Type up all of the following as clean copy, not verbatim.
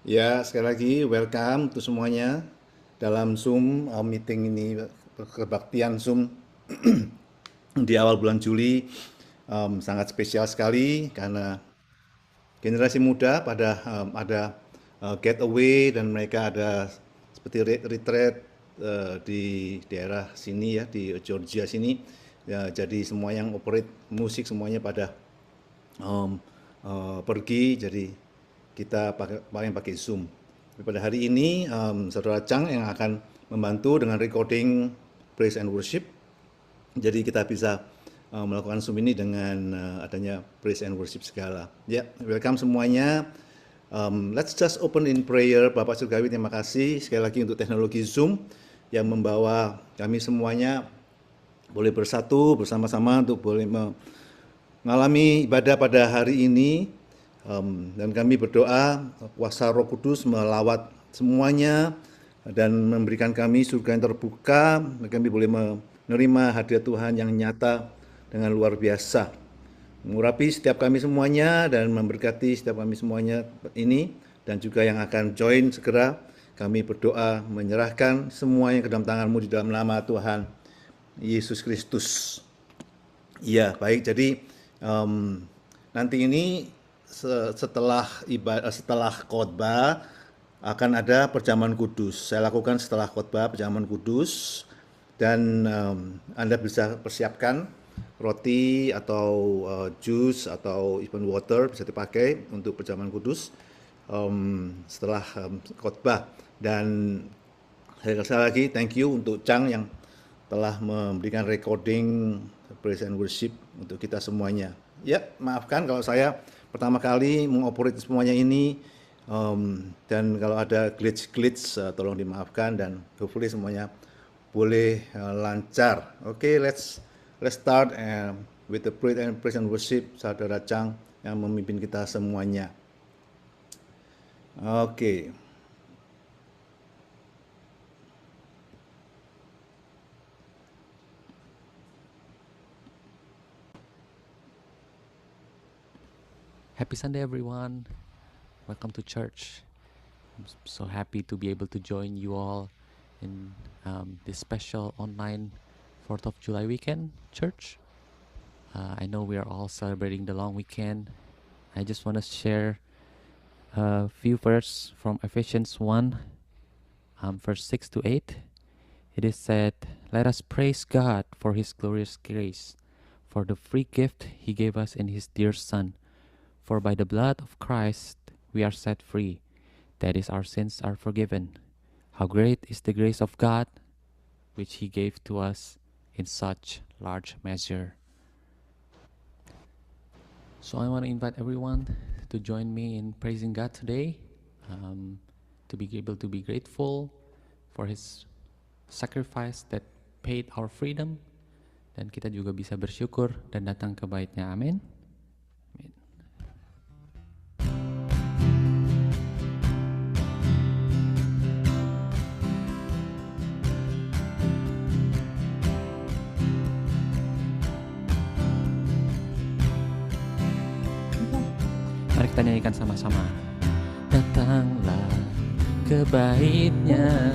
Ya, sekali lagi welcome untuk semuanya dalam Zoom meeting ini, kebaktian Zoom di awal bulan Juli sangat spesial sekali karena generasi muda pada ada getaway dan mereka ada seperti retreat di daerah sini ya di Georgia sini ya, jadi semua yang operate musik semuanya pada pergi, jadi kita pakai Zoom. Pada hari ini saudara Chang yang akan membantu dengan recording praise and worship. Jadi kita bisa melakukan Zoom ini dengan adanya praise and worship segala. Ya, welcome semuanya. Let's just open in prayer. Bapak Surgawi, terima kasih sekali lagi untuk teknologi Zoom yang membawa kami semuanya boleh bersatu bersama-sama untuk boleh mengalami ibadah pada hari ini. Dan kami berdoa kuasa Roh Kudus melawat semuanya dan memberikan kami surga yang terbuka, kami boleh menerima hadirat Tuhan yang nyata dengan luar biasa, mengurapi setiap kami semuanya dan memberkati setiap kami semuanya ini, dan juga yang akan join segera. Kami berdoa menyerahkan semuanya ke dalam tangan-Mu di dalam nama Tuhan Yesus Kristus. Iya, baik. Jadi nanti ini setelah khotbah akan ada perjamuan kudus. Saya lakukan setelah khotbah perjamuan kudus, dan Anda bisa persiapkan roti atau jus atau even water bisa dipakai untuk perjamuan kudus setelah khotbah. Dan sekali lagi thank you untuk Chang yang telah memberikan recording praise and worship untuk kita semuanya. Ya, maafkan kalau saya pertama kali mengoperate semuanya ini, dan kalau ada glitch tolong dimaafkan, dan hopefully semuanya boleh lancar. Oke, let's start with the praise and worship, saudara Chang yang memimpin kita semuanya. Oke. Happy Sunday, everyone. Welcome to church. I'm so happy to be able to join you all in this special online 4th of July weekend church. I know we are all celebrating the long weekend. I just want to share a few verses from Ephesians 1, verse 6 to 8. It is said, "Let us praise God for His glorious grace, for the free gift He gave us in His dear Son. For by the blood of Christ we are set free, that is, our sins are forgiven. How great is the grace of God, which He gave to us in such large measure." So I want to invite everyone to join me in praising God today, to be able to be grateful for His sacrifice that paid our freedom, dan kita juga bisa bersyukur dan datang ke bait-Nya. Amin. Mari kita nyanyikan sama-sama. Datanglah ke bait-Nya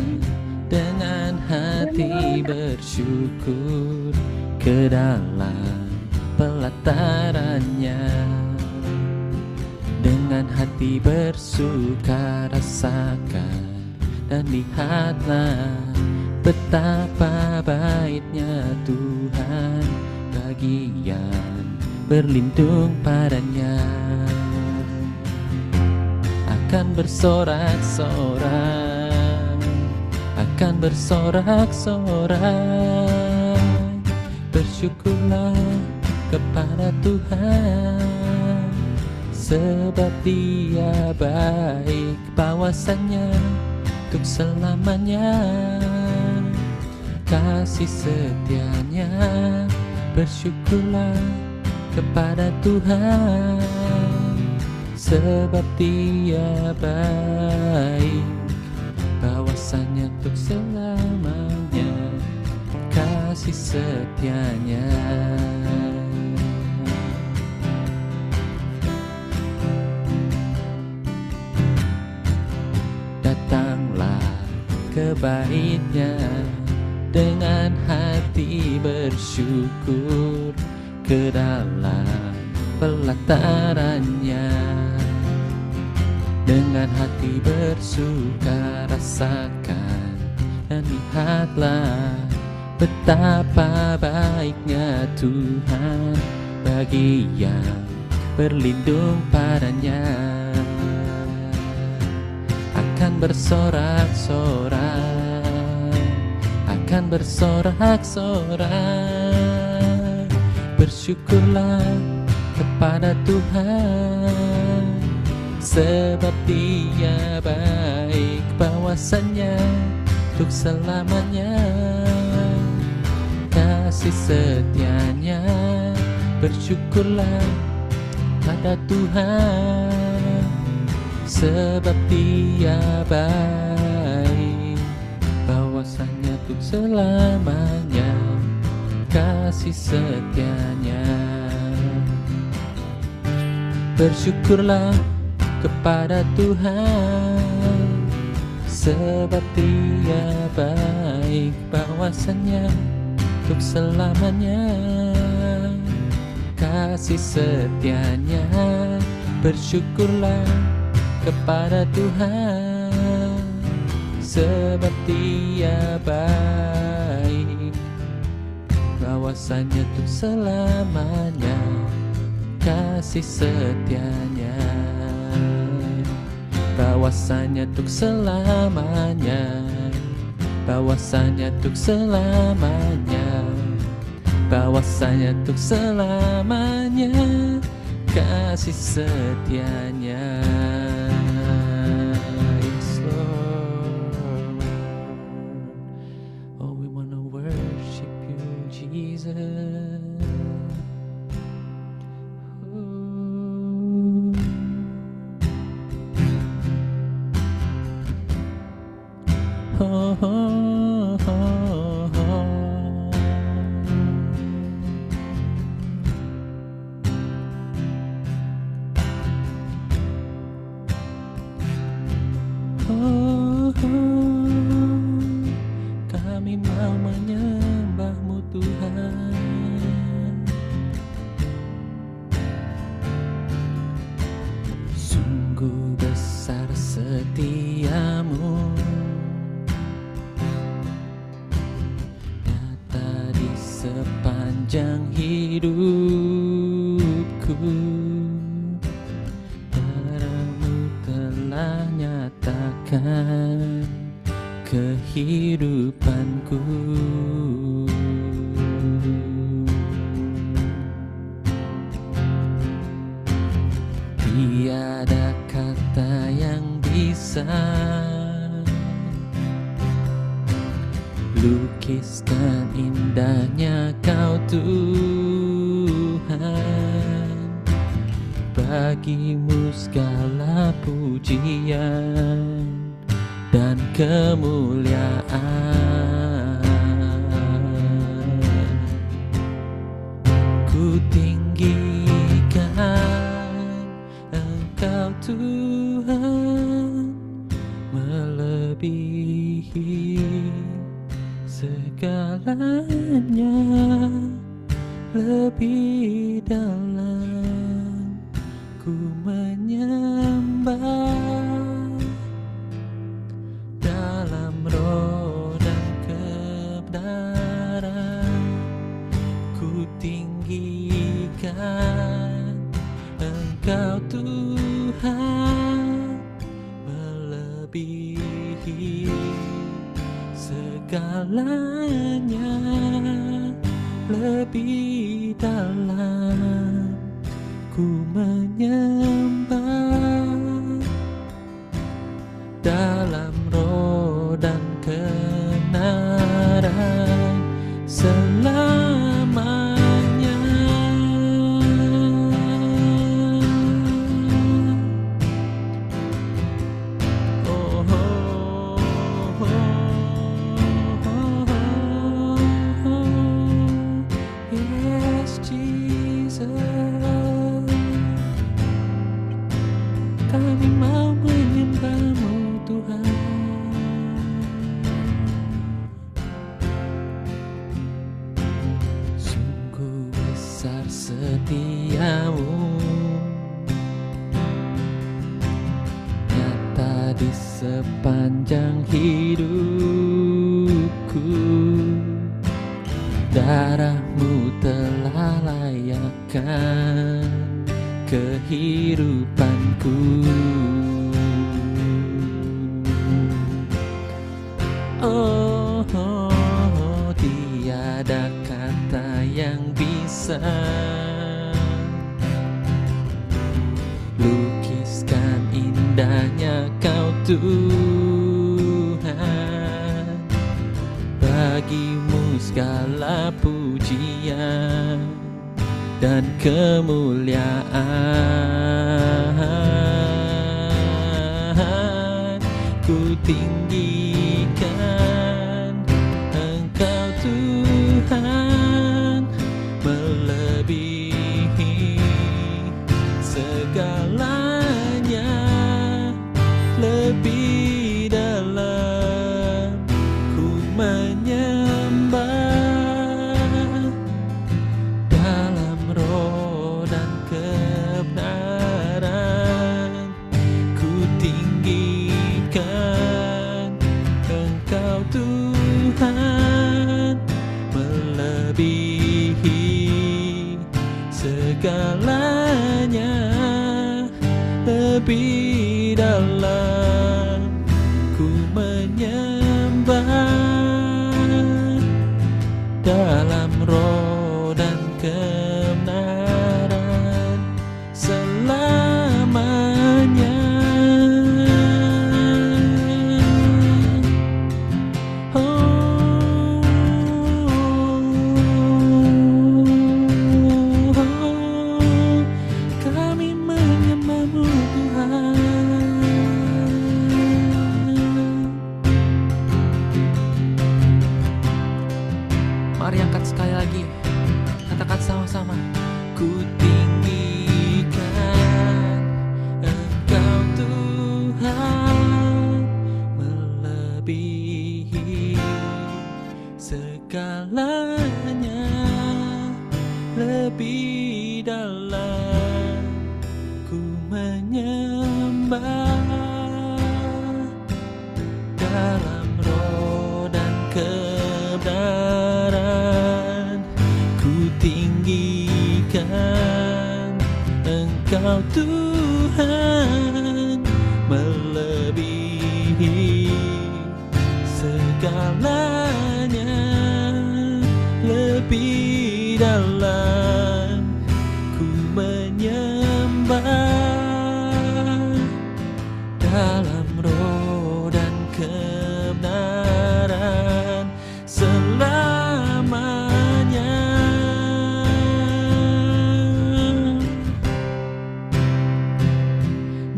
dengan hati bersyukur, ke dalam pelataran-Nya dengan hati bersuka rasakan, dan lihatlah betapa baik-Nya Tuhan, bagian berlindung padanya. Akan bersorak-sorak, akan bersorak-sorak, bersyukurlah kepada Tuhan, sebab Dia baik, bawasannya untuk selamanya, kasih setia-Nya. Bersyukurlah kepada Tuhan, sebab Dia baik, bawasannya untuk selamanya, kasih setia-Nya. sebaiknya dengan hati bersyukur ke dalam pelatarannya. Dengan hati bersuka rasakan dan lihatlah betapa baiknya Tuhan bagi yang berlindung padanya. Akan bersorak-sorak, akan bersorak-sorak, bersyukurlah kepada Tuhan, sebab Dia baik, bahwasannya untuk selamanya kasih setianya. Bersyukurlah pada Tuhan, sebab Dia baik, bahwasannya untuk selamanya kasih setianya. Bersyukurlah kepada Tuhan, sebab Dia baik, bahwasannya untuk selamanya kasih setianya. Bersyukurlah kepada Tuhan, sebab Dia baik, bahwasannya untuk selamanya kasih setianya. Bahwasanya untuk selamanya, bahwasanya untuk selamanya, bahwasanya untuk selamanya kasih setianya. Yes, Lord. Oh, we wanna worship you, Jesus. Oh, oh, oh, oh. Oh, kami mau menyembah-Mu Tuhan. Sungguh besar setiamu, sepanjang hidupku. Darah-Mu telah nyatakan kehidupanku. Tiada kata yang bisa lukiskan indahnya Kau Tuhan. Bagi-Mu segala pujian dan kemuliaan. Ku tinggikan Engkau Tuhan, melebihi segalanya, lebih dalam ku menyembah, dalam roh dan kebenaran. Ku tinggikan Engkau Tuhan, melebihi segalanya, lebih dalam ku menyembah, dalam roh dan kebenaran selamanya. Oh, oh, oh, oh, oh. Yes, Jesus, kami mau menyembah-Mu Tuhan. sepanjang hidupku. Darah-Mu telah layakkan kehidupanku. Oh, tiada kata yang bisa lukiskan indahnya Kau Tuhan. Bagi-Mu segala pujian dan kemuliaan. Ku tinggikan Engkau Tuhan, melebihi segalanya, lebih dalam ku menyembah dalam roh dan kebenaran. Ku tinggikan Engkau Tuhan, melebihi segalanya, lebih dalam ku menyembah dalam roh dan kebenaran selamanya. Kami menyembah-Mu Tuhan. Mari angkat sekali lagi, katakan sama-sama. Ku tinggikan Engkau Tuhan, melebihi segalanya, lebih dalam ku menyembah dalam roh dan kebenaran. Ku tinggikan Engkau Tuhan, melebihi segalanya, lebih dalam ku menyembah dalam roh dan kebenaran selamanya.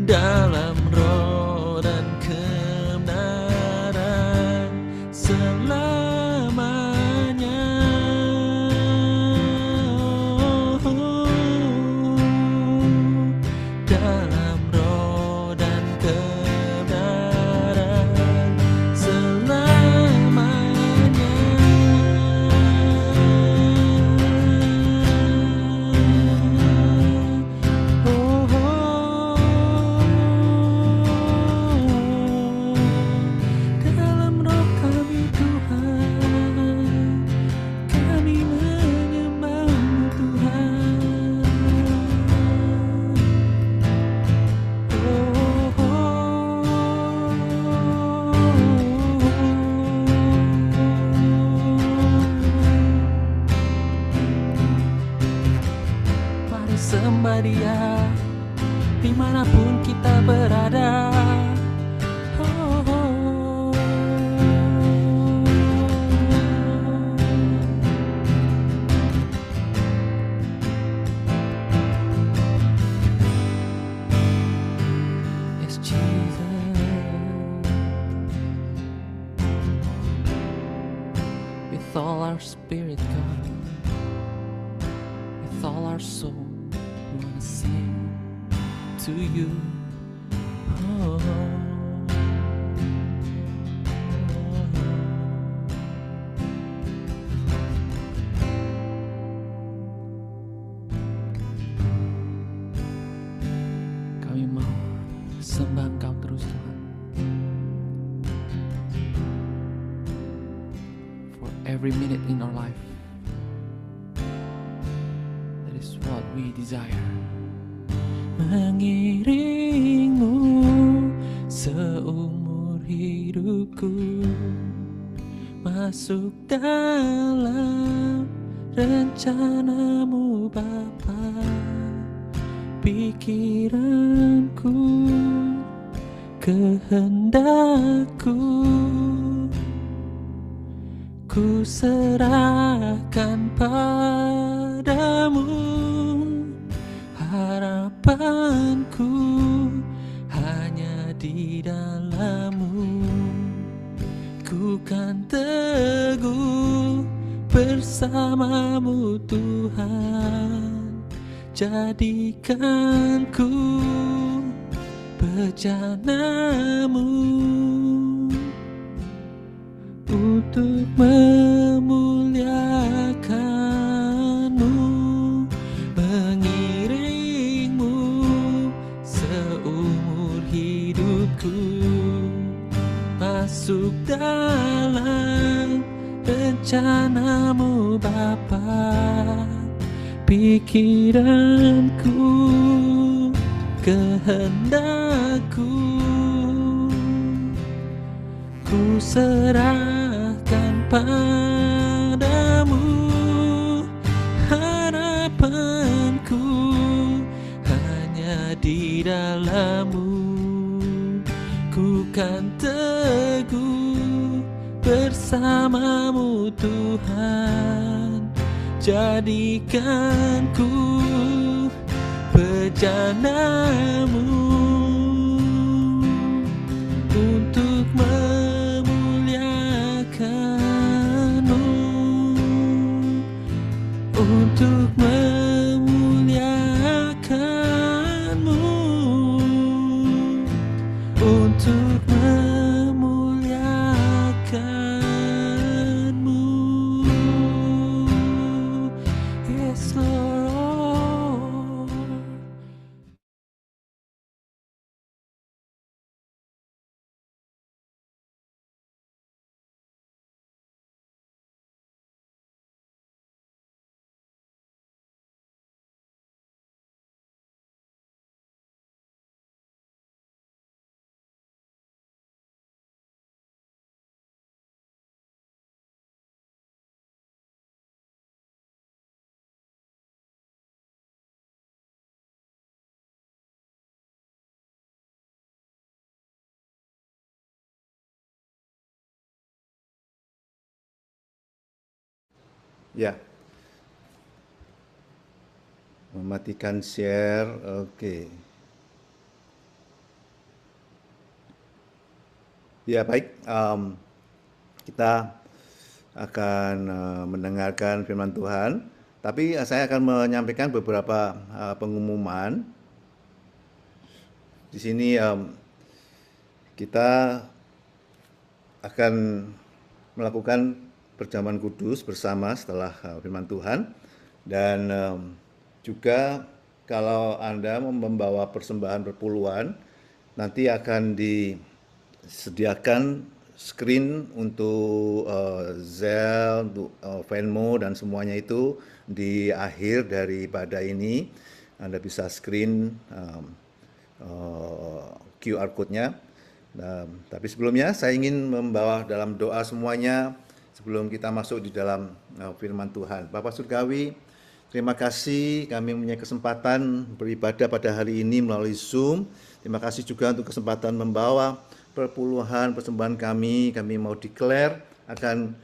Dalam roh dan kebenaran selamanya. Dalam roh dan kebenaran selamanya. Dalam roh kami Tuhan, kami menyembah-Mu Tuhan. Mari sembah Dia dimanapun kita berada. Yes, Jesus. With all our spirit, God, with all our soul, we wanna sing to You. Oh. Kami mau sembah Engkau terus Tuhan. every minute in our life. That is what we desire. Mengiringmu seumur hidupku, masuk dalam rencanamu Bapa. Pikiranku, kehendakku, ku serahkan padamu. Harapanku hanya di dalam-Mu. Ku kan teguh bersama-Mu Tuhan. Jadikan ku bejana-Mu untuk memuliakan-Mu, mengiringmu seumur hidupku, masuk dalam rencana-Mu Bapa. Pikiranku, kehendakku, ku serahkan padamu. Harapanku hanya di dalam-Mu. Ku kan teguh bersama-Mu Tuhan. Jadikan ku bejana-Mu untuk memuliakan-Mu, untuk memuliakan-Mu, untuk memuliakan-Mu. Yes, Lord. Ya, mematikan share. Oke. Ya, baik. Kita akan mendengarkan firman Tuhan, tapi saya akan menyampaikan beberapa pengumuman. Di sini kita akan melakukan perjamuan kudus bersama setelah firman Tuhan, dan juga kalau Anda membawa persembahan perpuluhan, nanti akan disediakan screen untuk Zelle, untuk Venmo dan semuanya itu di akhir daripada ini. Anda bisa screen QR code-nya. Tapi sebelumnya saya ingin membawa dalam doa semuanya sebelum kita masuk di dalam firman Tuhan. Bapak Surgawi, terima kasih kami mempunyai kesempatan beribadah pada hari ini melalui Zoom. Terima kasih juga untuk kesempatan membawa perpuluhan persembahan kami. Kami mau declare akan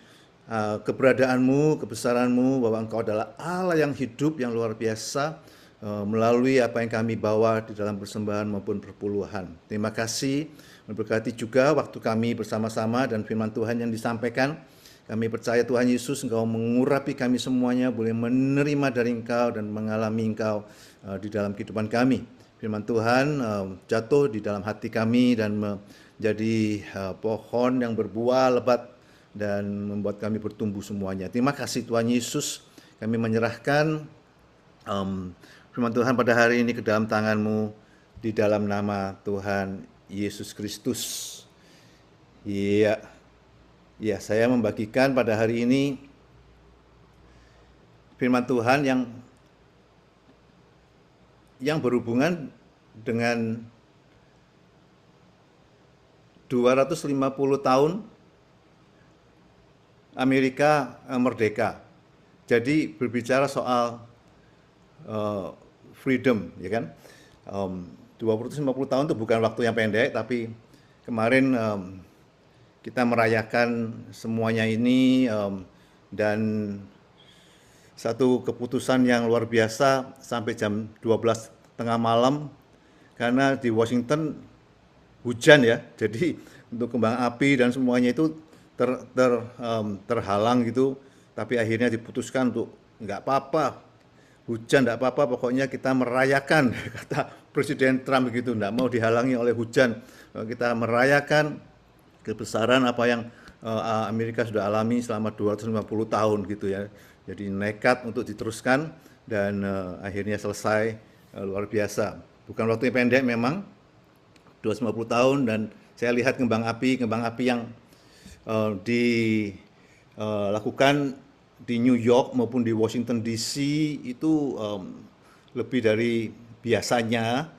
keberadaan-Mu, kebesaran-Mu, bahwa Engkau adalah Allah yang hidup, yang luar biasa, melalui apa yang kami bawa di dalam persembahan maupun perpuluhan. Terima kasih, memberkati juga waktu kami bersama-sama dan firman Tuhan yang disampaikan. Kami percaya Tuhan Yesus, Engkau mengurapi kami semuanya, boleh menerima dari Engkau dan mengalami Engkau di dalam kehidupan kami. Firman Tuhan jatuh di dalam hati kami dan menjadi pohon yang berbuah lebat dan membuat kami bertumbuh semuanya. Terima kasih Tuhan Yesus, kami menyerahkan firman Tuhan pada hari ini ke dalam tangan-Mu, di dalam nama Tuhan Yesus Kristus. Iya. Ya, saya membagikan pada hari ini firman Tuhan yang berhubungan dengan 250 tahun Amerika merdeka. Jadi berbicara soal freedom, ya kan? 250 tahun itu bukan waktu yang pendek, tapi kemarin kita merayakan semuanya ini, dan satu keputusan yang luar biasa sampai jam 12 tengah malam, karena di Washington hujan ya, jadi untuk kembang api dan semuanya itu terhalang gitu, tapi akhirnya diputuskan untuk nggak apa-apa, hujan nggak apa-apa, pokoknya kita merayakan, kata Presiden Trump gitu, nggak mau dihalangi oleh hujan, kita merayakan kebesaran apa yang Amerika sudah alami selama 250 tahun gitu ya, jadi nekat untuk diteruskan dan akhirnya selesai, luar biasa, bukan waktu yang pendek memang, 250 tahun, dan saya lihat kembang api yang dilakukan di New York maupun di Washington DC itu lebih dari biasanya,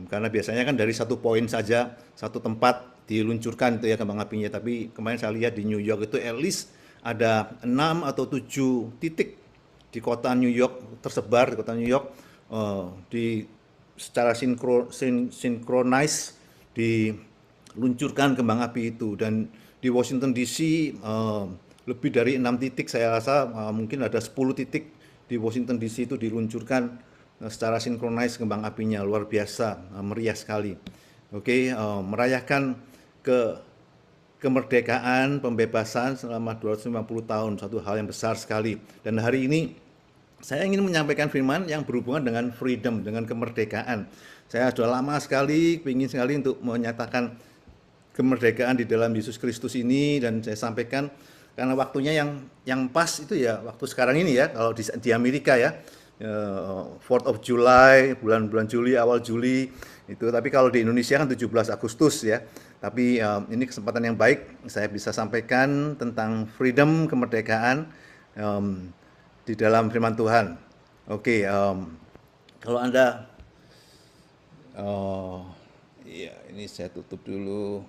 karena biasanya kan dari satu poin saja, satu tempat diluncurkan itu ya kembang apinya, tapi kemarin saya lihat di New York itu at least ada 6 atau 7 titik di kota New York, tersebar di kota New York, secara sinkronis diluncurkan kembang api itu, dan di Washington DC lebih dari 6 titik, saya rasa mungkin ada 10 titik di Washington DC itu diluncurkan secara sinkronis kembang apinya, luar biasa, meriah sekali. Oke, merayakan kemerdekaan, pembebasan selama 250 tahun, satu hal yang besar sekali. Dan hari ini saya ingin menyampaikan firman yang berhubungan dengan freedom, dengan kemerdekaan. Saya sudah lama sekali, ingin sekali untuk menyatakan kemerdekaan di dalam Yesus Kristus ini, dan saya sampaikan karena waktunya yang pas itu ya waktu sekarang ini ya, kalau di Amerika ya, 4th of July, bulan Juli, awal Juli itu, tapi kalau di Indonesia kan 17 Agustus ya. Tapi ini kesempatan yang baik saya bisa sampaikan tentang freedom, kemerdekaan di dalam firman Tuhan. Oke, kalau Anda ya ini saya tutup dulu.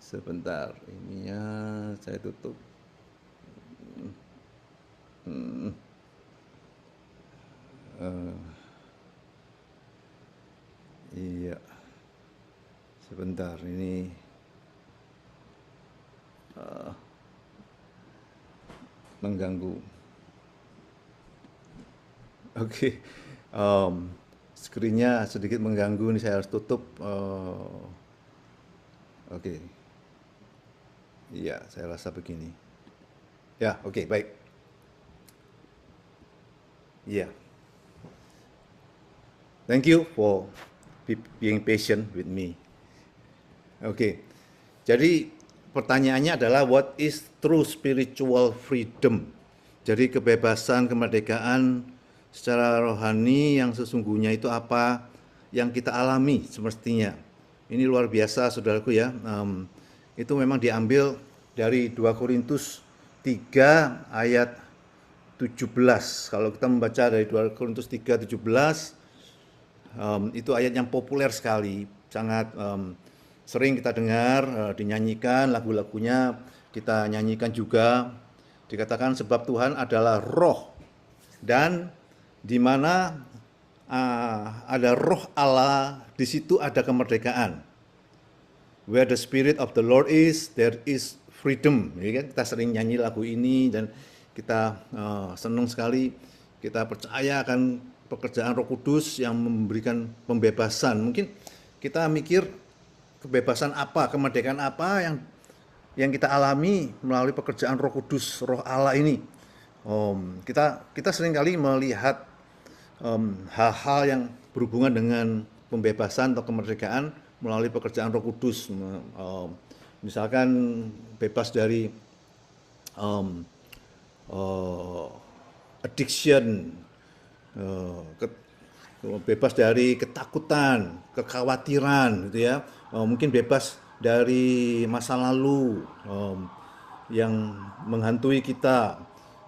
Sebentar, ininya saya tutup. Iya, sebentar, ini mengganggu. Oke, screen-nya sedikit mengganggu, ini saya harus tutup. Oke. Iya, saya rasa begini. Ya, oke, baik. Iya. Thank you for being patient with me. Oke. Jadi pertanyaannya adalah what is true spiritual freedom? Jadi kebebasan, kemerdekaan secara rohani yang sesungguhnya itu apa yang kita alami semestinya. Ini luar biasa saudaraku ya. Itu memang diambil dari 2 Korintus 3 ayat 17. Kalau kita membaca dari 2 Korintus 3, 17, itu ayat yang populer sekali, sangat sering kita dengar, dinyanyikan, lagu-lagunya kita nyanyikan juga. Dikatakan sebab Tuhan adalah roh, dan di mana ada roh Allah, di situ ada kemerdekaan. Where the spirit of the Lord is, there is freedom. Ya kan? Kita sering nyanyi lagu ini dan kita senang sekali. Kita percaya akan pekerjaan Roh Kudus yang memberikan pembebasan. Mungkin kita mikir kebebasan apa, kemerdekaan apa yang kita alami melalui pekerjaan Roh Kudus, Roh Allah ini. Kita seringkali melihat hal-hal yang berhubungan dengan pembebasan atau kemerdekaan melalui pekerjaan Roh Kudus, misalkan bebas dari addiction, bebas dari ketakutan, kekhawatiran, gitu ya, mungkin bebas dari masa lalu, yang menghantui kita.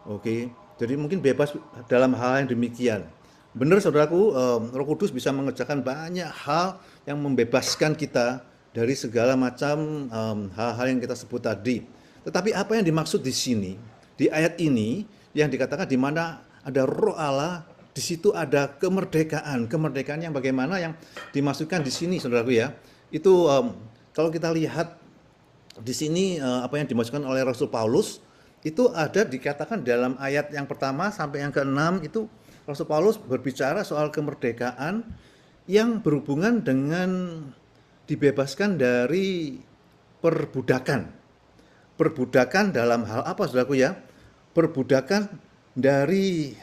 Oke, jadi mungkin bebas dalam hal yang demikian. Benar saudaraku, Roh Kudus bisa mengerjakan banyak hal yang membebaskan kita dari segala macam hal-hal yang kita sebut tadi. Tetapi apa yang dimaksud di sini, di ayat ini, yang dikatakan di mana ada Roh Allah, di situ ada kemerdekaan. Kemerdekaan yang bagaimana yang dimaksudkan di sini, saudaraku ya. Itu kalau kita lihat di sini apa yang dimaksudkan oleh Rasul Paulus itu ada dikatakan dalam ayat yang pertama sampai yang keenam itu Rasul Paulus berbicara soal kemerdekaan yang berhubungan dengan dibebaskan dari perbudakan. Perbudakan dalam hal apa, saudaraku ya? Perbudakan dari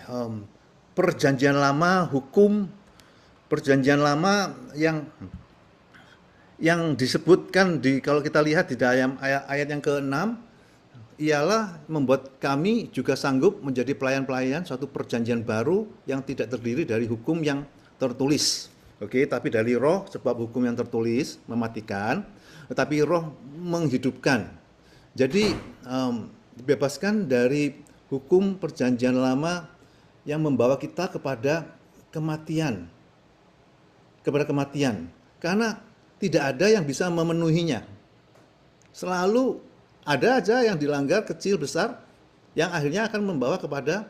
perjanjian lama, hukum perjanjian lama yang disebutkan kalau kita lihat di dalam ayat yang ke-6 ialah membuat kami juga sanggup menjadi pelayan-pelayan suatu perjanjian baru yang tidak terdiri dari hukum yang tertulis. Oke, tapi dari roh, sebab hukum yang tertulis mematikan, tetapi roh menghidupkan. Jadi dibebaskan dari hukum perjanjian lama yang membawa kita kepada kematian. Karena tidak ada yang bisa memenuhinya. Selalu ada aja yang dilanggar kecil besar yang akhirnya akan membawa kepada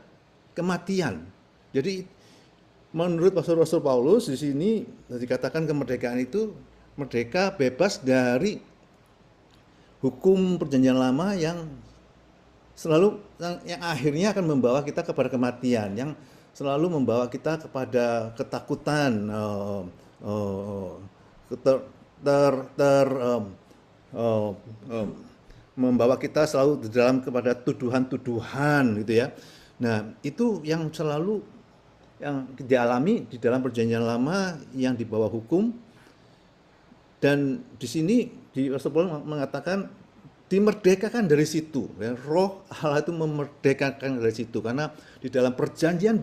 kematian. Jadi menurut Rasul Paulus di sini dikatakan kemerdekaan itu merdeka bebas dari hukum perjanjian lama yang selalu yang akhirnya akan membawa kita kepada kematian, yang selalu membawa kita kepada ketakutan, membawa kita selalu di dalam kepada tuduhan-tuduhan gitu ya. Nah, itu yang selalu yang dialami di dalam perjanjian lama yang di bawah hukum. Dan di sini di Rasul Paulus mengatakan dimerdekakan dari situ. Ya. Roh Allah itu memerdekakan dari situ karena di dalam perjanjian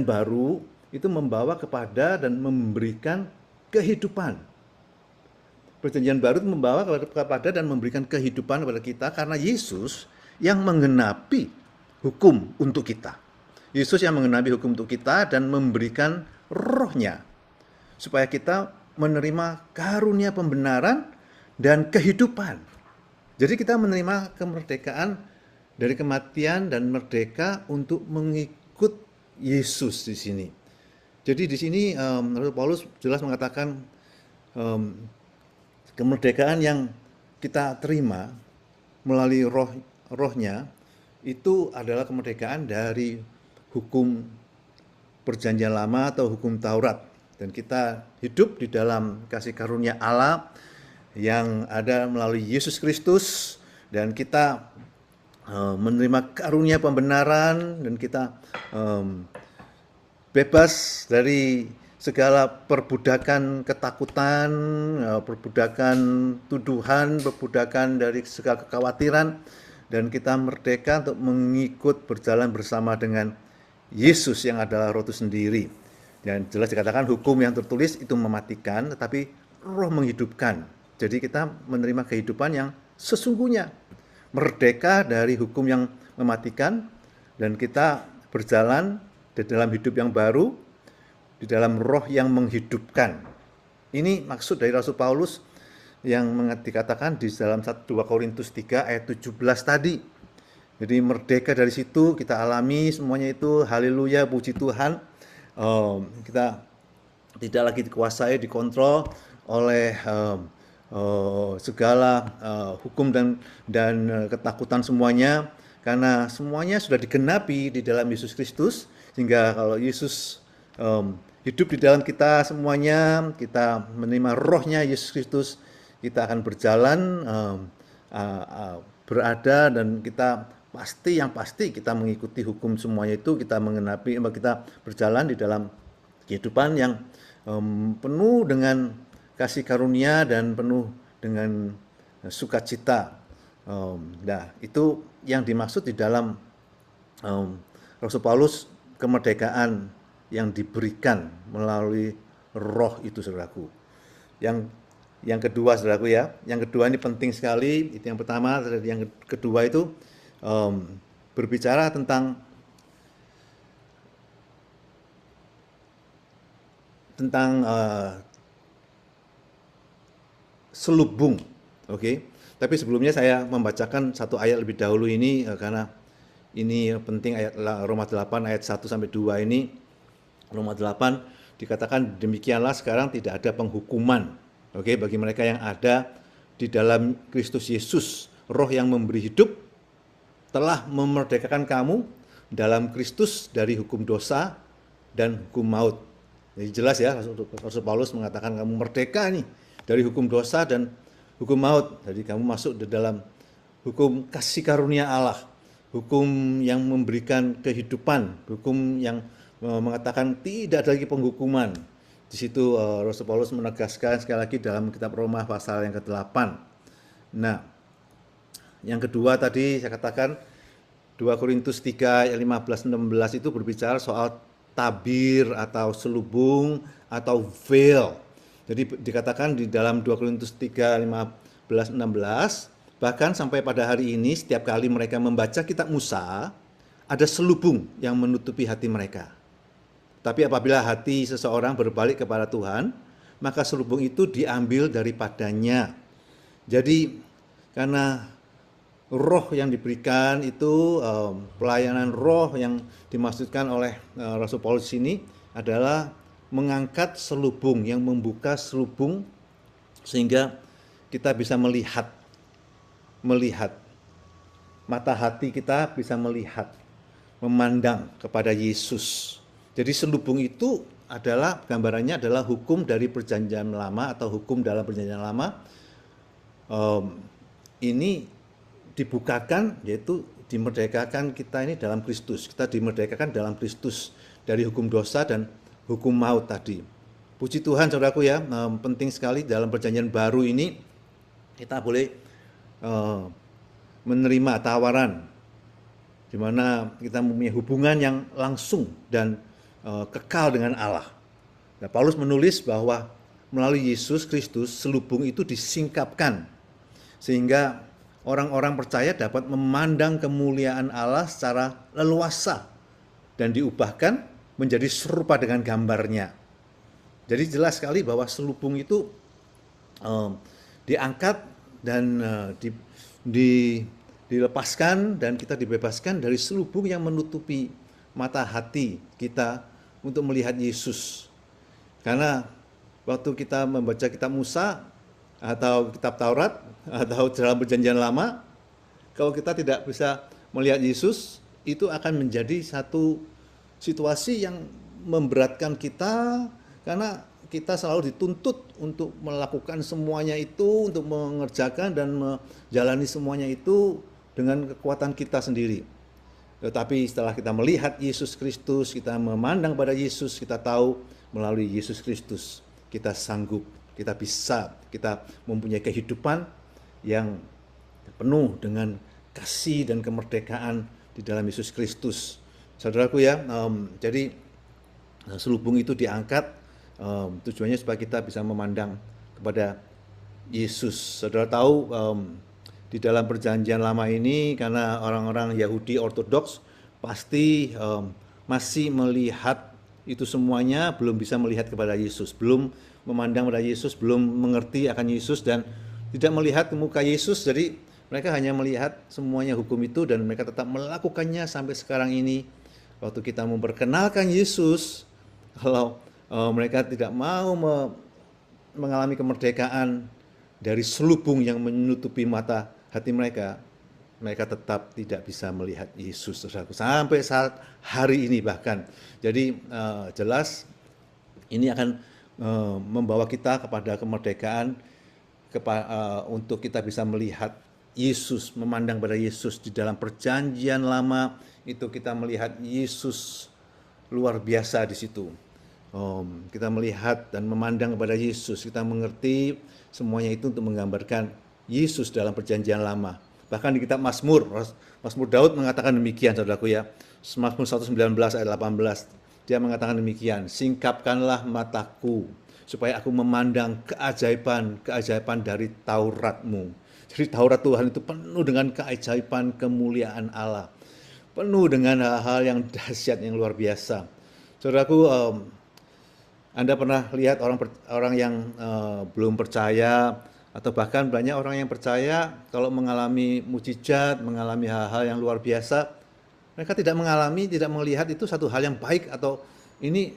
baru itu membawa kepada dan memberikan kehidupan. Perjanjian baru itu membawa kepada dan memberikan kehidupan kepada kita karena Yesus yang menggenapi hukum untuk kita. Yesus yang menggenapi hukum untuk kita dan memberikan rohnya supaya kita menerima karunia pembenaran dan kehidupan. Jadi kita menerima kemerdekaan dari kematian dan merdeka untuk mengikut Yesus di sini. Jadi di sini Rasul Paulus jelas mengatakan kemerdekaan yang kita terima melalui rohnya itu adalah kemerdekaan dari hukum perjanjian lama atau hukum Taurat. Dan kita hidup di dalam kasih karunia Allah yang ada melalui Yesus Kristus. Dan kita menerima karunia pembenaran dan kita bebas dari segala perbudakan ketakutan, perbudakan tuduhan, perbudakan dari segala kekhawatiran, dan kita merdeka untuk mengikut berjalan bersama dengan Yesus yang adalah roh itu sendiri. Dan jelas dikatakan hukum yang tertulis itu mematikan, tetapi roh menghidupkan. Jadi kita menerima kehidupan yang sesungguhnya, merdeka dari hukum yang mematikan, dan kita berjalan di dalam hidup yang baru, di dalam roh yang menghidupkan. Ini maksud dari Rasul Paulus yang dikatakan di dalam 2 Korintus 3 ayat 17 tadi. Jadi merdeka dari situ kita alami semuanya itu, haleluya, puji Tuhan. Kita tidak lagi dikuasai, dikontrol oleh segala hukum dan ketakutan semuanya, karena semuanya sudah digenapi di dalam Yesus Kristus, sehingga kalau Yesus hidup di dalam kita semuanya, kita menerima rohnya Yesus Kristus, kita akan berjalan, berada, dan kita pasti kita mengikuti hukum semuanya itu, kita mengenapi, kita berjalan di dalam kehidupan yang penuh dengan kasih karunia dan penuh dengan sukacita. Nah, itu yang dimaksud di dalam Rasul Paulus, kemerdekaan yang diberikan melalui roh itu, saudaraku. Yang Yang kedua, saudaraku ya, yang kedua ini penting sekali. Itu yang pertama. Yang kedua itu berbicara tentang selubung, oke. Tapi sebelumnya saya membacakan satu ayat lebih dahulu ini karena ini penting, ayat Roma 8 ayat 1 sampai 2 ini. Roma 8 dikatakan demikianlah sekarang tidak ada penghukuman, oke, bagi mereka yang ada di dalam Kristus Yesus. Roh yang memberi hidup telah memerdekakan kamu dalam Kristus dari hukum dosa dan hukum maut. Jadi jelas ya, Rasul Paulus mengatakan kamu merdeka nih dari hukum dosa dan hukum maut. Jadi kamu masuk di dalam hukum kasih karunia Allah, hukum yang memberikan kehidupan, hukum yang mengatakan tidak ada lagi penghukuman. Di situ Rasul Paulus menegaskan sekali lagi dalam kitab Roma pasal yang ke-8. Nah, yang kedua tadi saya katakan 2 Korintus 3 ayat 15-16 itu berbicara soal tabir atau selubung atau veil. Jadi dikatakan di dalam 2 Korintus 3 15-16, bahkan sampai pada hari ini setiap kali mereka membaca kitab Musa, ada selubung yang menutupi hati mereka. Tapi apabila hati seseorang berbalik kepada Tuhan, maka selubung itu diambil daripadanya. Jadi karena roh yang diberikan itu, pelayanan roh yang dimaksudkan oleh Rasul Paulus ini adalah mengangkat selubung, yang membuka selubung sehingga kita bisa melihat mata hati kita bisa melihat, memandang kepada Yesus. Jadi selubung itu adalah gambarannya adalah hukum dari perjanjian lama atau hukum dalam perjanjian lama. Ini dibukakan, yaitu dimerdekakan kita ini dalam Kristus. Kita dimerdekakan dalam Kristus dari hukum dosa dan hukum maut tadi. Puji Tuhan saudaraku ya, penting sekali dalam perjanjian baru ini kita boleh menerima tawaran di mana kita mempunyai hubungan yang langsung dan kekal dengan Allah. Nah, Paulus menulis bahwa melalui Yesus Kristus selubung itu disingkapkan sehingga orang-orang percaya dapat memandang kemuliaan Allah secara leluasa dan diubahkan menjadi serupa dengan gambarnya. Jadi jelas sekali bahwa selubung itu diangkat dan dilepaskan dan kita dibebaskan dari selubung yang menutupi mata hati kita untuk melihat Yesus. Karena waktu kita membaca kitab Musa atau kitab Taurat atau dalam perjanjian lama, kalau kita tidak bisa melihat Yesus, itu akan menjadi satu situasi yang memberatkan kita karena kita selalu dituntut untuk melakukan semuanya itu, untuk mengerjakan dan menjalani semuanya itu dengan kekuatan kita sendiri. Tetapi setelah kita melihat Yesus Kristus, kita memandang pada Yesus, kita tahu melalui Yesus Kristus kita sanggup, kita bisa, kita mempunyai kehidupan yang penuh dengan kasih dan kemerdekaan di dalam Yesus Kristus. Saudaraku ya, jadi selubung itu diangkat, tujuannya supaya kita bisa memandang kepada Yesus. Saudara tahu di dalam perjanjian lama ini karena orang-orang Yahudi Ortodoks pasti masih melihat itu semuanya, belum bisa melihat kepada Yesus, belum memandang pada Yesus, belum mengerti akan Yesus dan tidak melihat ke muka Yesus. Jadi mereka hanya melihat semuanya hukum itu dan mereka tetap melakukannya sampai sekarang ini. Waktu kita memperkenalkan Yesus, kalau mereka tidak mau mengalami kemerdekaan dari selubung yang menutupi mata hati mereka, mereka tetap tidak bisa melihat Yesus sampai saat hari ini bahkan. Jadi jelas ini akan membawa kita kepada kemerdekaan untuk kita bisa melihat Yesus, memandang pada Yesus. Di dalam perjanjian lama itu kita melihat Yesus luar biasa di situ. Kita melihat dan memandang kepada Yesus, kita mengerti semuanya itu untuk menggambarkan Yesus dalam perjanjian lama. Bahkan di kitab Mazmur Daud mengatakan demikian, saudaraku ya. Mazmur 119 ayat 18, dia mengatakan demikian, singkapkanlah mataku supaya aku memandang keajaiban dari Taurat-Mu. Jadi Taurat Tuhan itu penuh dengan keajaiban kemuliaan Allah. Penuh dengan hal-hal yang dahsyat, yang luar biasa. Saudaraku, Anda pernah lihat orang yang belum percaya, atau bahkan banyak orang yang percaya kalau mengalami mukjizat, mengalami hal-hal yang luar biasa, mereka tidak mengalami, tidak melihat itu satu hal yang baik atau ini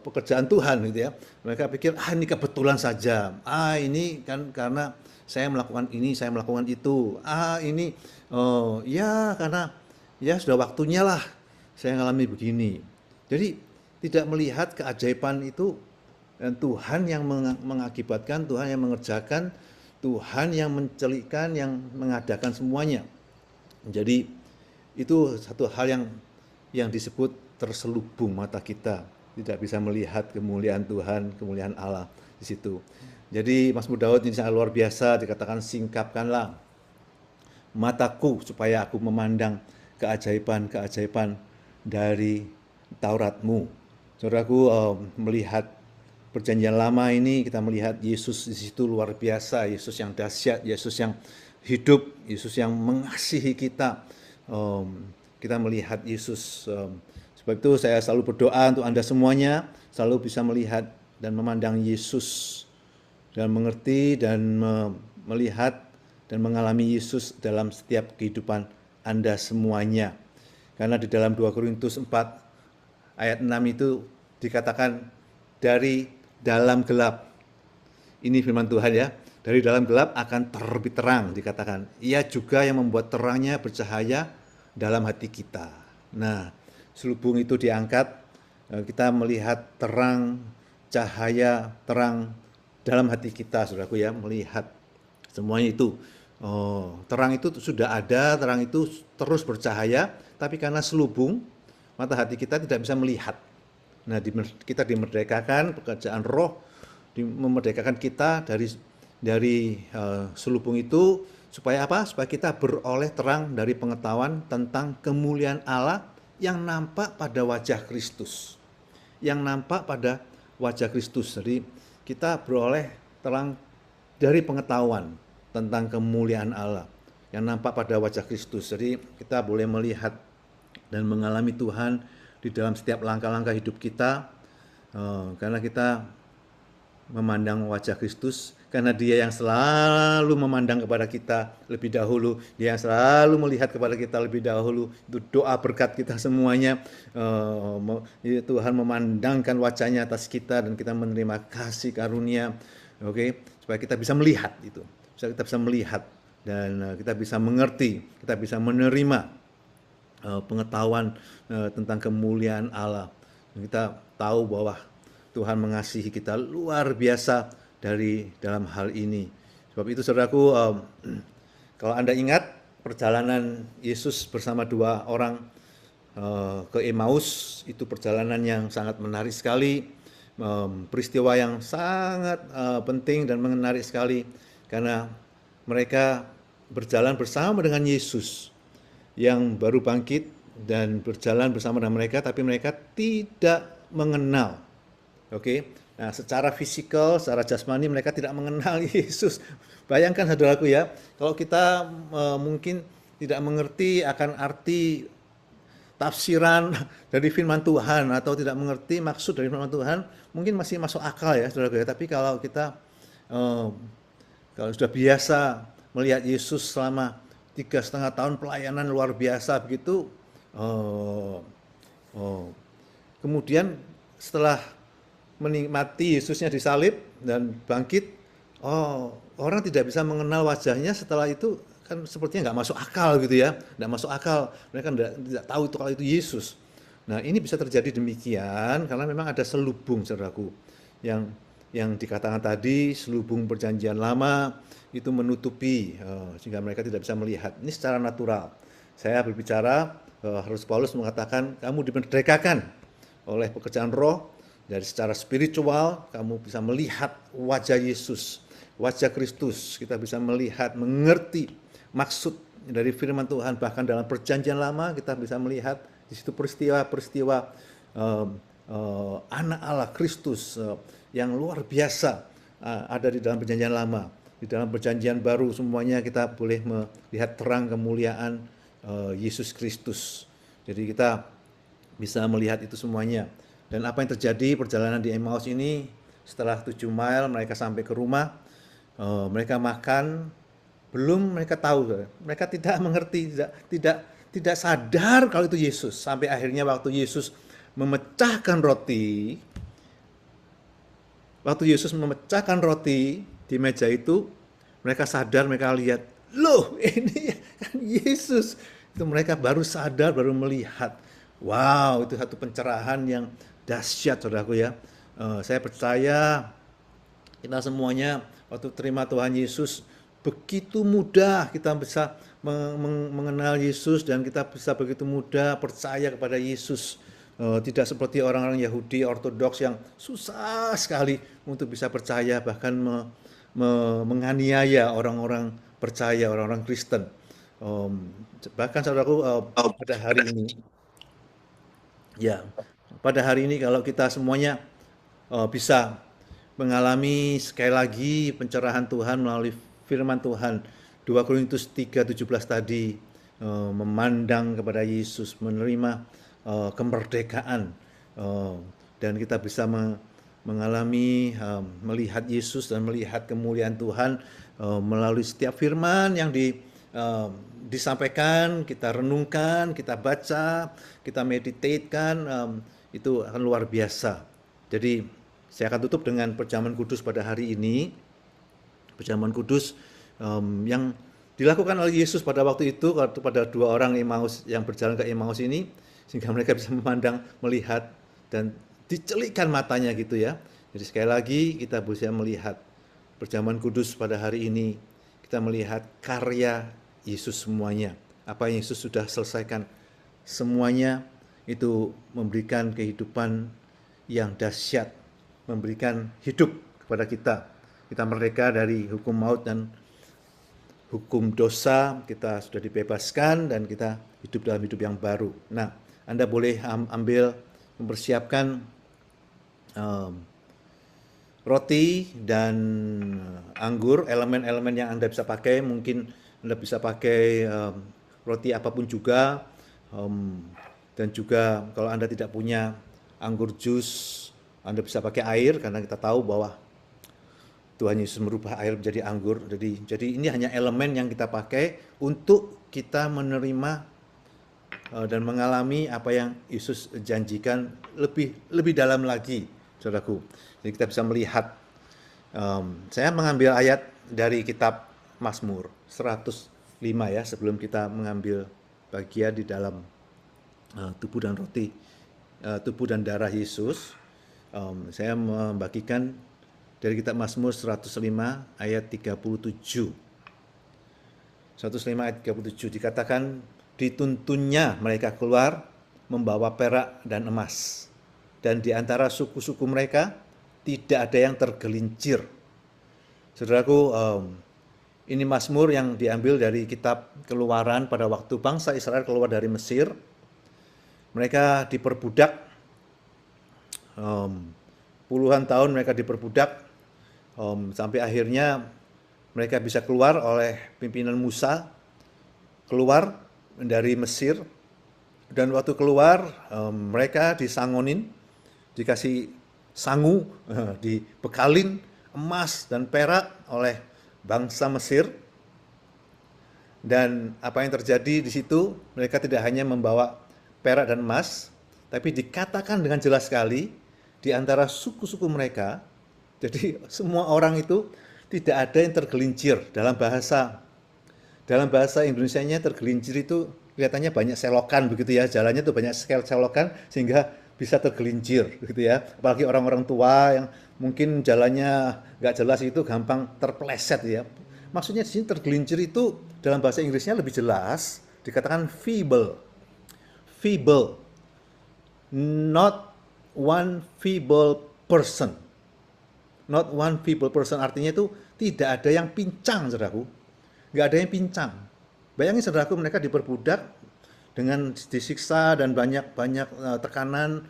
pekerjaan Tuhan gitu ya. Mereka pikir ini kebetulan saja. Ini kan karena saya melakukan ini, saya melakukan itu. Ini ya karena ya sudah waktunya lah saya mengalami begini. Jadi tidak melihat keajaiban itu, dan Tuhan yang mengakibatkan, Tuhan yang mengerjakan, Tuhan yang mencelikkan, yang mengadakan semuanya. Jadi itu satu hal yang disebut terselubung mata kita, tidak bisa melihat kemuliaan Tuhan, kemuliaan Allah di situ. Jadi Mazmur Daud ini sangat luar biasa, dikatakan singkapkanlah mataku supaya aku memandang keajaiban-keajaiban dari Taurat-Mu. Saudaraku, melihat Perjanjian Lama ini kita melihat Yesus di situ luar biasa, Yesus yang dahsyat, Yesus yang hidup, Yesus yang mengasihi kita. Kita melihat Yesus. Sebab itu saya selalu berdoa untuk Anda semuanya selalu bisa melihat dan memandang Yesus dan mengerti dan melihat dan mengalami Yesus dalam setiap kehidupan Anda semuanya. Karena di dalam 2 Korintus 4 ayat 6 itu dikatakan dari dalam gelap. Ini firman Tuhan ya. Dari dalam gelap akan terbit terang, dikatakan. Ia juga yang membuat terangnya bercahaya dalam hati kita. Nah, selubung itu diangkat, kita melihat terang, cahaya, terang dalam hati kita, saudaraku ya, melihat semuanya itu. Terang itu sudah ada, terang itu terus bercahaya, tapi karena selubung, mata hati kita tidak bisa melihat. Nah, kita dimerdekakan, pekerjaan roh memerdekakan kita dari selubung itu, supaya apa? Supaya kita beroleh terang dari pengetahuan tentang kemuliaan Allah yang nampak pada wajah Kristus. Yang nampak pada wajah Kristus. Jadi kita beroleh terang dari pengetahuan tentang kemuliaan Allah yang nampak pada wajah Kristus. Jadi kita boleh melihat dan mengalami Tuhan di dalam setiap langkah-langkah hidup kita, karena kita memandang wajah Kristus, karena Dia yang selalu memandang kepada kita lebih dahulu, Dia yang selalu melihat kepada kita lebih dahulu. Itu doa berkat kita semuanya. Tuhan memandangkan wajahnya atas kita dan kita menerima kasih karunia, supaya kita bisa melihat itu, supaya kita bisa melihat dan kita bisa mengerti, kita bisa menerima pengetahuan tentang kemuliaan Allah. Kita tahu bahwa Tuhan mengasihi kita luar biasa dalam hal ini. Sebab itu saudaraku, kalau Anda ingat perjalanan Yesus bersama dua orang ke Emmaus, itu perjalanan yang sangat menarik sekali, peristiwa yang sangat penting dan menarik sekali, karena mereka berjalan bersama dengan Yesus yang baru bangkit dan berjalan bersama dengan mereka, tapi mereka tidak mengenal. Nah, secara fisikal, secara jasmani mereka tidak mengenal Yesus. Bayangkan saudaraku ya, kalau kita mungkin tidak mengerti akan arti tafsiran dari firman Tuhan atau tidak mengerti maksud dari firman Tuhan, mungkin masih masuk akal ya saudaraku ya. Tapi kalau kita kalau sudah biasa melihat Yesus selama 3,5 tahun pelayanan luar biasa begitu, kemudian setelah menikmati Yesusnya disalib dan bangkit, orang tidak bisa mengenal wajahnya. Setelah itu kan sepertinya nggak masuk akal gitu ya, nggak masuk akal. Mereka tidak tahu itu kalau itu Yesus. Nah, ini bisa terjadi demikian karena memang ada selubung, saudaraku, yang dikatakan tadi, selubung perjanjian lama itu menutupi sehingga mereka tidak bisa melihat. Ini secara natural. Saya berbicara, Rasul Paulus mengatakan kamu dimerdekakan oleh pekerjaan roh. Dari secara spiritual kamu bisa melihat wajah Yesus, wajah Kristus. Kita bisa melihat, mengerti maksud dari firman Tuhan. Bahkan dalam perjanjian lama kita bisa melihat di situ peristiwa-peristiwa anak Allah Kristus yang luar biasa ada di dalam perjanjian lama. Di dalam perjanjian baru semuanya kita boleh melihat terang kemuliaan Yesus Kristus. Jadi kita bisa melihat itu semuanya. Dan apa yang terjadi perjalanan di Emmaus ini, setelah 7 mile mereka sampai ke rumah, mereka makan, belum mereka tahu, mereka tidak mengerti, tidak sadar kalau itu Yesus. Sampai akhirnya waktu Yesus memecahkan roti, di meja itu, mereka sadar, mereka lihat, loh ini kan Yesus. Itu mereka baru sadar, baru melihat. Wow, itu satu pencerahan yang dahsyat, saudaraku ya. Saya percaya kita semuanya waktu terima Tuhan Yesus, begitu mudah kita bisa mengenal Yesus dan kita bisa begitu mudah percaya kepada Yesus. Tidak seperti orang-orang Yahudi ortodoks yang susah sekali untuk bisa percaya, bahkan menganiaya orang-orang percaya, orang-orang Kristen. Bahkan saudaraku, pada hari ini kalau kita semuanya bisa mengalami sekali lagi pencerahan Tuhan melalui firman Tuhan, 2 Korintus 3:17 tadi, memandang kepada Yesus, menerima kemerdekaan, dan kita bisa mengalami melihat Yesus dan melihat kemuliaan Tuhan melalui setiap firman yang disampaikan, kita renungkan, kita baca, kita meditatekan, itu akan luar biasa. Jadi saya akan tutup dengan perjamuan kudus pada hari ini. Perjamuan kudus yang dilakukan oleh Yesus pada waktu itu kepada 2 orang Emmaus yang berjalan ke Emmaus ini, sehingga mereka bisa memandang, melihat, dan dicelikkan matanya gitu ya. Jadi sekali lagi kita bisa melihat perjamuan kudus pada hari ini, kita melihat karya Yesus semuanya. Apa yang Yesus sudah selesaikan semuanya itu memberikan kehidupan yang dahsyat, memberikan hidup kepada kita. Kita merdeka dari hukum maut dan hukum dosa, kita sudah dibebaskan dan kita hidup dalam hidup yang baru. Nah, Anda boleh ambil, mempersiapkan roti dan anggur, elemen-elemen yang Anda bisa pakai. Mungkin Anda bisa pakai roti apapun juga, dan juga kalau Anda tidak punya anggur jus, Anda bisa pakai air, karena kita tahu bahwa Tuhan Yesus merubah air menjadi anggur. Jadi ini hanya elemen yang kita pakai untuk kita menerima dan mengalami apa yang Yesus janjikan lebih dalam lagi, saudaraku. Jadi kita bisa melihat. Saya mengambil ayat dari kitab Mazmur 105 ya, sebelum kita mengambil bagian di dalam tubuh dan roti, tubuh dan darah Yesus. Saya membagikan dari kitab Mazmur 105 ayat 37. 105 ayat 37 dikatakan, dituntunnya mereka keluar membawa perak dan emas, dan di antara suku-suku mereka tidak ada yang tergelincir. Saudaraku, ini Mazmur yang diambil dari kitab Keluaran pada waktu bangsa Israel keluar dari Mesir. Mereka diperbudak, puluhan tahun mereka diperbudak, sampai akhirnya mereka bisa keluar oleh pimpinan Musa, keluar dari Mesir. Dan waktu keluar, mereka disangonin, dikasih sangu, dibekalin emas dan perak oleh bangsa Mesir. Dan apa yang terjadi di situ, mereka tidak hanya membawa perak dan emas, tapi dikatakan dengan jelas sekali di antara suku-suku mereka. Jadi semua orang itu tidak ada yang tergelincir. Dalam bahasa Indonesianya tergelincir itu kelihatannya banyak selokan begitu ya, jalannya tuh banyak selokan sehingga bisa tergelincir gitu ya. Apalagi orang-orang tua yang mungkin jalannya nggak jelas itu gampang terpeleset ya. Maksudnya di sini tergelincir itu dalam bahasa Inggrisnya lebih jelas, dikatakan feeble. Feeble. Not one feeble person. Not one feeble person artinya itu tidak ada yang pincang, saudaraku. Nggak ada yang pincang. Bayangin saudaraku, mereka diperbudak dengan disiksa dan banyak tekanan,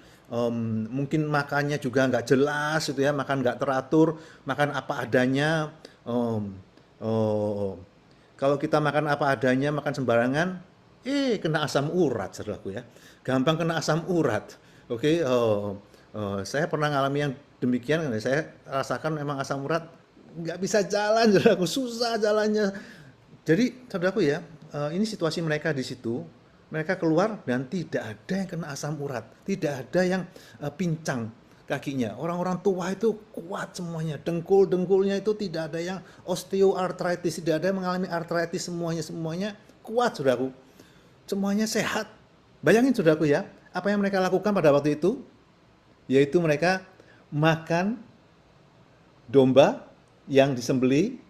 mungkin makannya juga nggak jelas gitu ya, makan nggak teratur, makan apa adanya. em, oh, kalau kita makan apa adanya, makan sembarangan, kena asam urat, saudaraku ya. Gampang kena asam urat. Oke, saya pernah ngalami yang demikian. Saya rasakan memang asam urat nggak bisa jalan, saudaraku, susah jalannya. Jadi, saudaraku ya, ini situasi mereka di situ. Mereka keluar dan tidak ada yang kena asam urat, tidak ada yang pincang kakinya. Orang-orang tua itu kuat semuanya, dengkul-dengkulnya itu tidak ada yang osteoartritis, tidak ada yang mengalami artritis, semuanya kuat, saudaraku. Semuanya sehat. Bayangin, saudaraku ya, apa yang mereka lakukan pada waktu itu, yaitu mereka makan domba yang disembelih,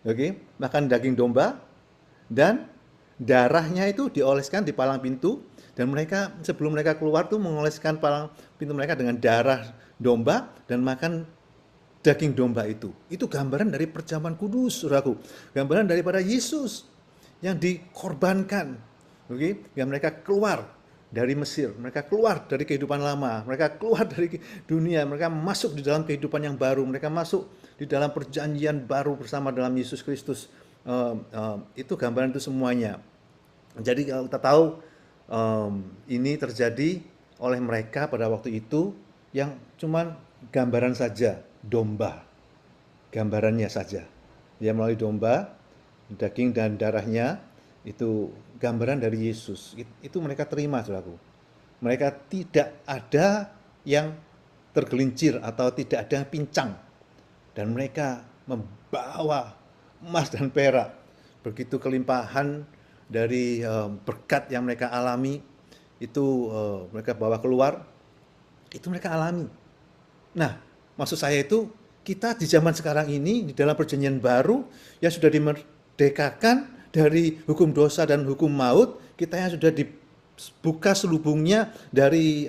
oke, makan daging domba, dan darahnya itu dioleskan di palang pintu, dan mereka sebelum mereka keluar tuh mengoleskan palang pintu mereka dengan darah domba dan makan daging domba itu. Itu gambaran dari perjamuan kudus, saudaraku. Gambaran daripada Yesus yang dikorbankan. Oke, yang mereka keluar dari Mesir, mereka keluar dari kehidupan lama, mereka keluar dari dunia, mereka masuk di dalam kehidupan yang baru, mereka masuk di dalam perjanjian baru bersama dalam Yesus Kristus. Itu gambaran itu semuanya. Jadi kalau kita tahu ini terjadi oleh mereka pada waktu itu yang cuman gambaran saja, domba, gambarannya saja. Dia melalui domba, daging dan darahnya itu gambaran dari Yesus. Itu mereka terima, saudaraku. Mereka tidak ada yang tergelincir atau tidak ada yang pincang, dan mereka membawa emas dan perak. Begitu kelimpahan dari berkat yang mereka alami, itu mereka bawa keluar, itu mereka alami. Nah, maksud saya itu, kita di zaman sekarang ini, di dalam perjanjian baru, yang sudah dimerdekakan dari hukum dosa dan hukum maut, kita yang sudah dibuka selubungnya dari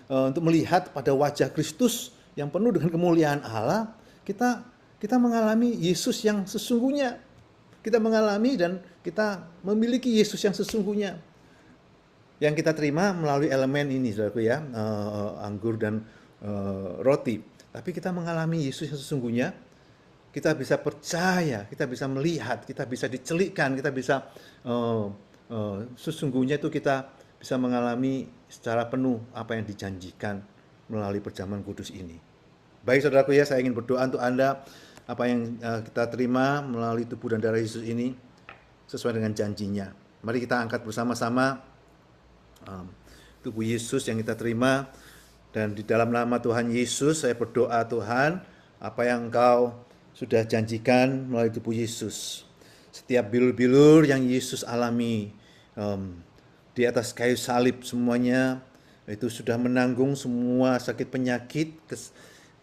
untuk melihat pada wajah Kristus yang penuh dengan kemuliaan Allah, kita mengalami Yesus yang sesungguhnya. Kita mengalami dan kita memiliki Yesus yang sesungguhnya. Yang kita terima melalui elemen ini, saudaraku ya, anggur dan roti. Tapi kita mengalami Yesus yang sesungguhnya. Kita bisa percaya, kita bisa melihat, kita bisa dicelikkan, kita bisa sesungguhnya itu kita bisa mengalami secara penuh apa yang dijanjikan melalui perjamuan kudus ini. Baik, saudaraku ya, saya ingin berdoa untuk Anda. Apa yang kita terima melalui tubuh dan darah Yesus ini sesuai dengan janjinya. Mari kita angkat bersama-sama tubuh Yesus yang kita terima, dan di dalam nama Tuhan Yesus saya berdoa, Tuhan, apa yang Engkau sudah janjikan melalui tubuh Yesus, setiap bilur-bilur yang Yesus alami di atas kayu salib, semuanya itu sudah menanggung semua sakit penyakit,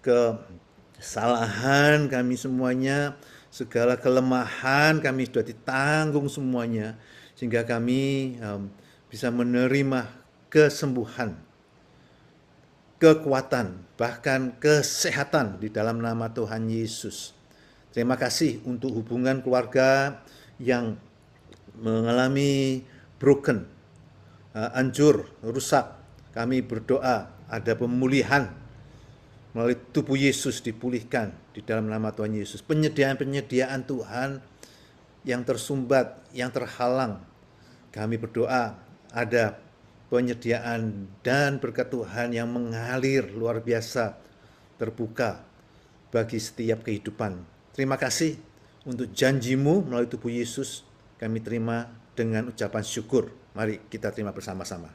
kesalahan kami semuanya, segala kelemahan kami sudah ditanggung semuanya, sehingga kami bisa menerima kesembuhan, kekuatan, bahkan kesehatan di dalam nama Tuhan Yesus. Terima kasih untuk hubungan keluarga yang mengalami broken, hancur, rusak. Kami berdoa ada pemulihan melalui tubuh Yesus, dipulihkan di dalam nama Tuhan Yesus. Penyediaan-penyediaan Tuhan yang tersumbat, yang terhalang, kami berdoa ada penyediaan dan berkat Tuhan yang mengalir luar biasa, terbuka bagi setiap kehidupan. Terima kasih untuk janjimu melalui tubuh Yesus, kami terima dengan ucapan syukur. Mari kita terima bersama-sama.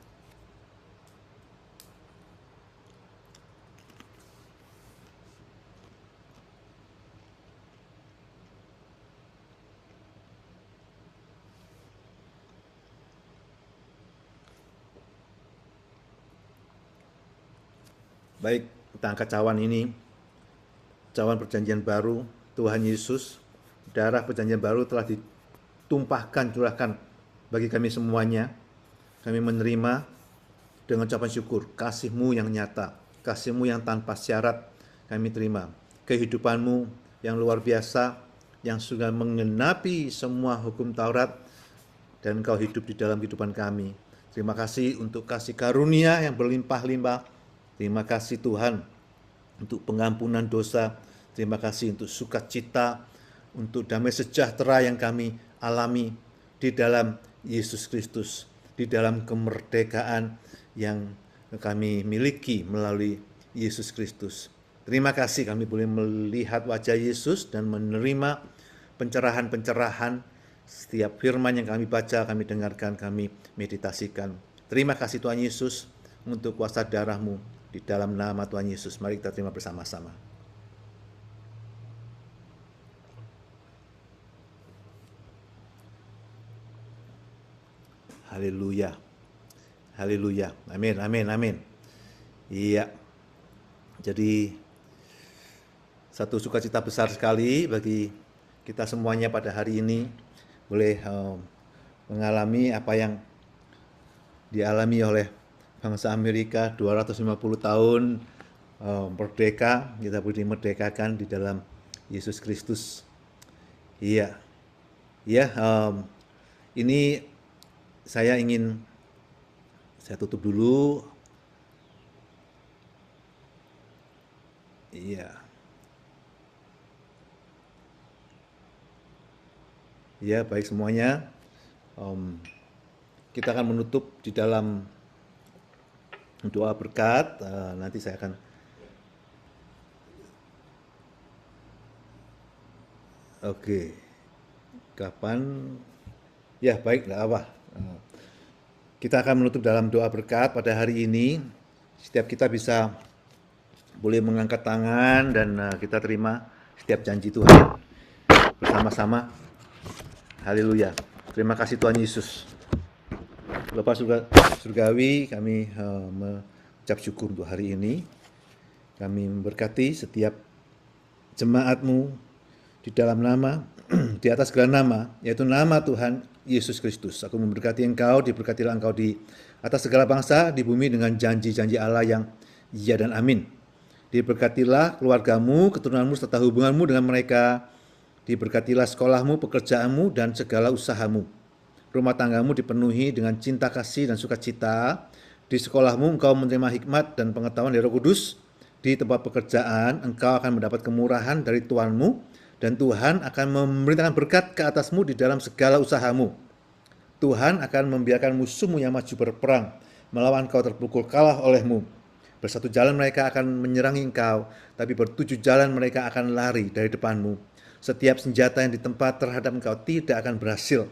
Baik, kita angkat cawan ini, cawan perjanjian baru, Tuhan Yesus, darah perjanjian baru telah ditumpahkan, curahkan bagi kami semuanya. Kami menerima dengan ucapan syukur, kasih-Mu yang nyata, kasih-Mu yang tanpa syarat, kami terima. Kehidupan-Mu yang luar biasa, yang sudah mengenapi semua hukum Taurat, dan Engkau hidup di dalam kehidupan kami. Terima kasih untuk kasih karunia yang berlimpah-limpah, Terima kasih Tuhan untuk pengampunan dosa. Terima kasih untuk sukacita, untuk damai sejahtera yang kami alami di dalam Yesus Kristus, di dalam kemerdekaan yang kami miliki melalui Yesus Kristus. Terima kasih kami boleh melihat wajah Yesus dan menerima pencerahan-pencerahan setiap firman yang kami baca, kami dengarkan, kami meditasikan. Terima kasih Tuhan Yesus untuk kuasa darah-Mu di dalam nama Tuhan Yesus. Mari kita terima bersama-sama. Haleluya. Haleluya. Amin, amin, amin. Iya. Jadi satu sukacita besar sekali bagi kita semuanya pada hari ini boleh mengalami apa yang dialami oleh bangsa Amerika 250 tahun merdeka, kita boleh dimerdekakan di dalam Yesus Kristus. Iya. Ya, ini saya tutup dulu. Iya. Ya, baik semuanya. Kita akan menutup di dalam doa berkat. Nanti saya akan Oke. Kapan? Ya, baik, enggak apa. Kita akan menutup dalam doa berkat pada hari ini. Setiap kita bisa boleh mengangkat tangan dan kita terima setiap janji Tuhan bersama-sama. Haleluya. Terima kasih Tuhan Yesus. Bapa surgawi, kami mengucap syukur untuk hari ini. Kami memberkati setiap jemaat-Mu di dalam nama, di atas segala nama, yaitu nama Tuhan Yesus Kristus. Aku memberkati engkau, diberkatilah engkau di atas segala bangsa di bumi dengan janji-janji Allah yang ya dan amin. Diberkatilah keluargamu, keturunanmu, serta hubunganmu dengan mereka. Diberkatilah sekolahmu, pekerjaanmu, dan segala usahamu. Rumah tanggamu dipenuhi dengan cinta kasih dan sukacita. Di sekolahmu engkau menerima hikmat dan pengetahuan dari Roh Kudus. Di tempat pekerjaan engkau akan mendapat kemurahan dari Tuhanmu. Dan Tuhan akan memerintahkan berkat ke atasmu di dalam segala usahamu. Tuhan akan membiarkan musuhmu yang maju berperang, melawan kau terpukul kalah olehmu. Bersatu jalan mereka akan menyerangi engkau, tapi bertujuh jalan mereka akan lari dari depanmu. Setiap senjata yang ditempa terhadap engkau tidak akan berhasil.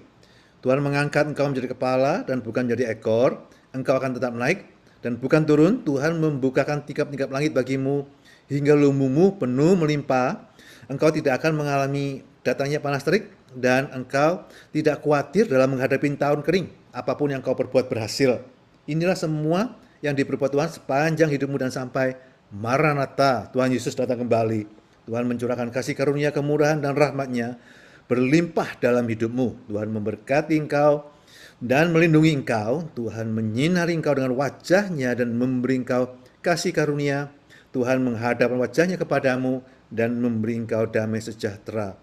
Tuhan mengangkat engkau menjadi kepala dan bukan menjadi ekor. Engkau akan tetap naik dan bukan turun. Tuhan membukakan tingkap-tingkap langit bagimu, hingga lumbumu penuh melimpah. Engkau tidak akan mengalami datangnya panas terik, dan engkau tidak khawatir dalam menghadapi tahun kering. Apapun yang kau perbuat berhasil. Inilah semua yang diperbuat Tuhan sepanjang hidupmu dan sampai Maranatha, Tuhan Yesus datang kembali. Tuhan mencurahkan kasih karunia, kemurahan, dan rahmat-Nya berlimpah dalam hidupmu. Tuhan memberkati engkau dan melindungi engkau. Tuhan menyinari engkau dengan wajah-Nya dan memberi engkau kasih karunia. Tuhan menghadapkan wajah-Nya kepadamu dan memberi engkau damai sejahtera,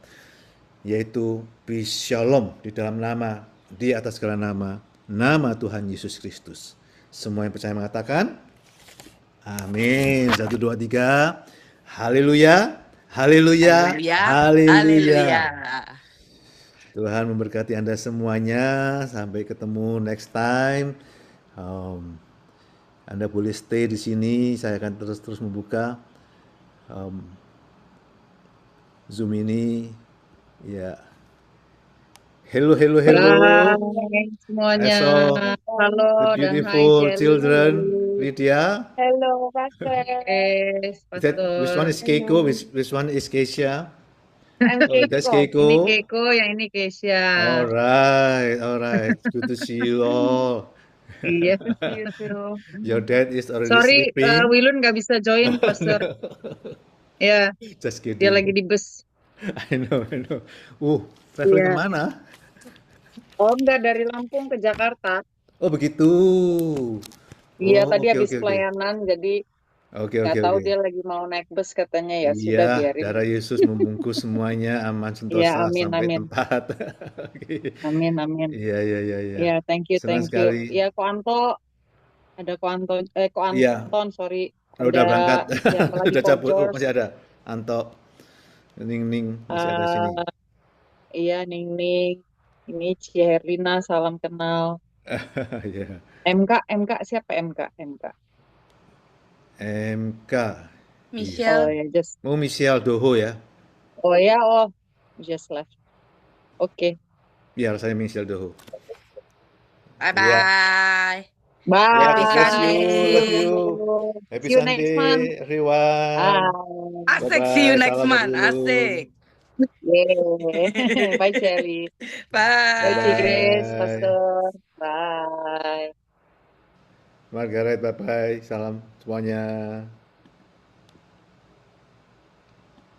yaitu peace shalom di dalam nama, di atas segala nama, nama Tuhan Yesus Kristus. Semua yang percaya mengatakan, amin. 1, 2, 3. Haleluya, haleluya, Haleluya, haleluya. haleluya. Tuhan memberkati Anda semuanya. Sampai ketemu next time. Anda boleh stay di sini. Saya akan terus membuka Zoom ini. Ya. Hello, hello, hello. Hai semuanya. I saw Halo the dan hai beautiful Jelly. children. Lydia. Hello, Pastor. Yes, Is that, which one Pastor. is Keiko? Which one is Keisha? I'm Oh, that's Keiko. Ini Keiko. Keiko, yang ini Keisha. All right, all right. Good to see you all. Iya, see you too. Your dad is already Sorry, sleeping. Wilun nggak bisa join, Pastor. Ya, Just dia kidding. lagi di bus. I know, I know. Traveling Iya. kemana? Oh, enggak, dari Lampung ke Jakarta. Oh, begitu. Iya, Oh, tadi oke, habis oke, oke. pelayanan, jadi Oke, nggak oke, tahu oke. dia lagi mau naik bus katanya, ya sudah Iya, biarin. darah Yesus membungkus semuanya aman Iya, sentosa amin, sampai amin. tempat. Oke. Amin, amin. Iya, iya, iya, iya. Iya, thank you, Senang thank you. sekali. Iya, Ko Anto, ada Ko Iya, Anton, sorry. Oh, udah berangkat. siapa lagi Udah cabut. Oh, Popcos. masih ada. Anto, Ning Ning masih ada sini. Iya, Ning, ini Ciherlina, salam kenal. Ya. MK siapa MK? MK. MK. Iya. Oh Michelle. ya, just. Oh, Michelle Doho ya. Oh ya, just left. Oke, Biar saya Michelle Doho. Bye Iya. bye. bye. Ya, Happy God bless you. Love Sunday. you. Happy See you next month. Sunday, everyone. Bye. Asik, see you Bye-bye. next Salam buat month. Lulun. Asik. Yeah. Bye, Shelly. Bye, Ci Grace, Bye-bye. Pastor. Bye. Margaret, bye-bye. Salam semuanya.